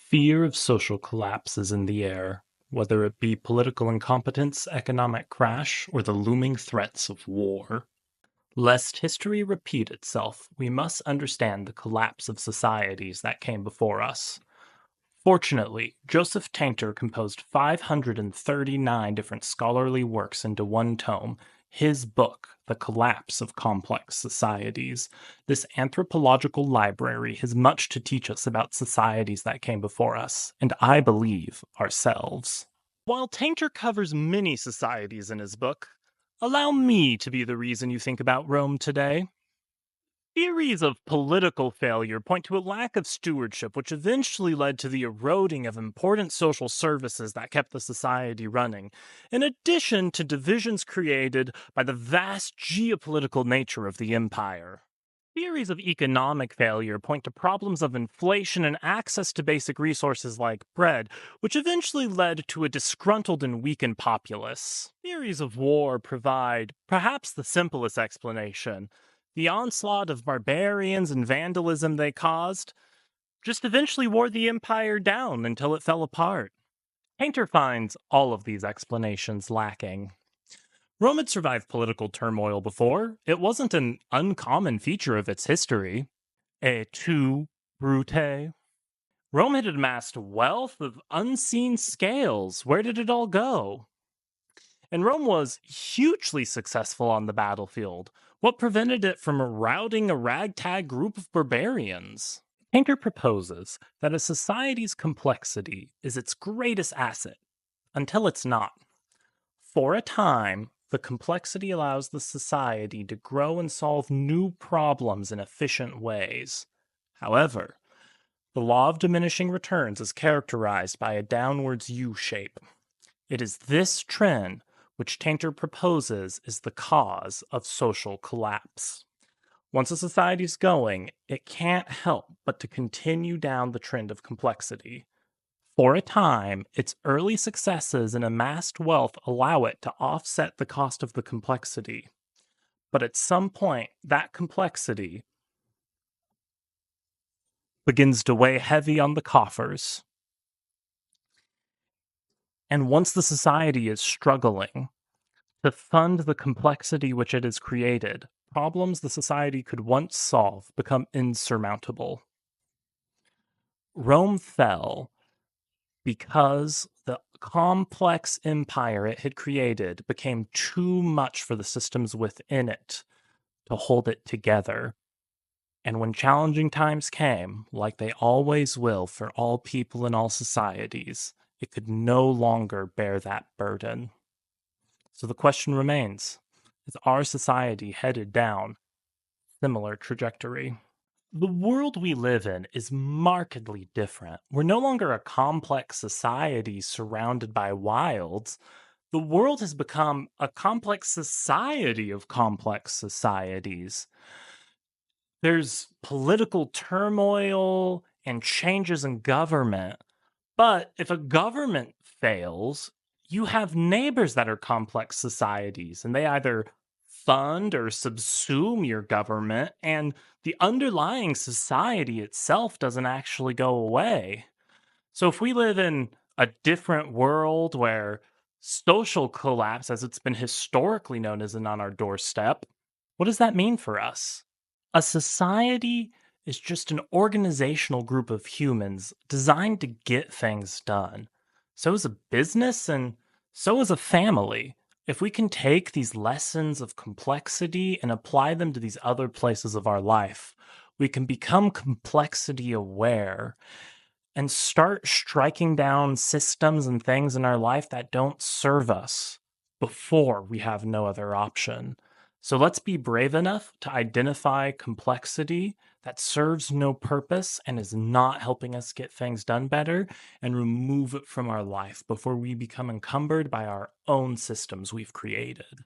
Fear of social collapse is in the air, whether it be political incompetence, economic crash, or the looming threats of war. Lest history repeat itself, we must understand the collapse of societies that came before us. Fortunately, Joseph Tainter composed 539 different scholarly works into one tome, his book, The Collapse of Complex Societies. This anthropological library has much to teach us about societies that came before us, and I believe ourselves. While Tainter covers many societies in his book, allow me to be the reason you think about Rome today. Theories of political failure point to a lack of stewardship, which eventually led to the eroding of important social services that kept the society running, in addition to divisions created by the vast geopolitical nature of the empire. Theories of economic failure point to problems of inflation and access to basic resources like bread, which eventually led to a disgruntled and weakened populace. Theories of war provide perhaps the simplest explanation. The onslaught of barbarians and vandalism they caused just eventually wore the empire down until it fell apart. Painter finds all of these explanations lacking. Rome had survived political turmoil before. It wasn't an uncommon feature of its history. Et tu, Brute? Rome had amassed wealth of unseen scales. Where did it all go? And Rome was hugely successful on the battlefield. What prevented it from routing a ragtag group of barbarians? Painter proposes that a society's complexity is its greatest asset, until it's not. For a time, the complexity allows the society to grow and solve new problems in efficient ways. However, the law of diminishing returns is characterized by a downwards U shape. It is this trend which Tainter proposes is the cause of social collapse. Once a society is going, it can't help but to continue down the trend of complexity. For a time, its early successes and amassed wealth allow it to offset the cost of the complexity. But at some point, that complexity begins to weigh heavy on the coffers. And once the society is struggling to fund the complexity which it has created, problems the society could once solve become insurmountable. Rome fell because the complex empire it had created became too much for the systems within it to hold it together. And when challenging times came, like they always will for all people in all societies, it could no longer bear that burden. So the question remains, is our society headed down similar trajectory? The world we live in is markedly different. We're no longer a complex society surrounded by wilds. The world has become a complex society of complex societies. There's political turmoil and changes in government. But if a government fails, you have neighbors that are complex societies, and they either fund or subsume your government, and the underlying society itself doesn't actually go away. So if we live in a different world where social collapse, as it's been historically known, isn't on our doorstep, what does that mean for us? A society is just an organizational group of humans designed to get things done. So is a business, and so is a family. If we can take these lessons of complexity and apply them to these other places of our life, we can become complexity aware and start striking down systems and things in our life that don't serve us before we have no other option. So let's be brave enough to identify complexity that serves no purpose and is not helping us get things done better and remove it from our life before we become encumbered by our own systems we've created.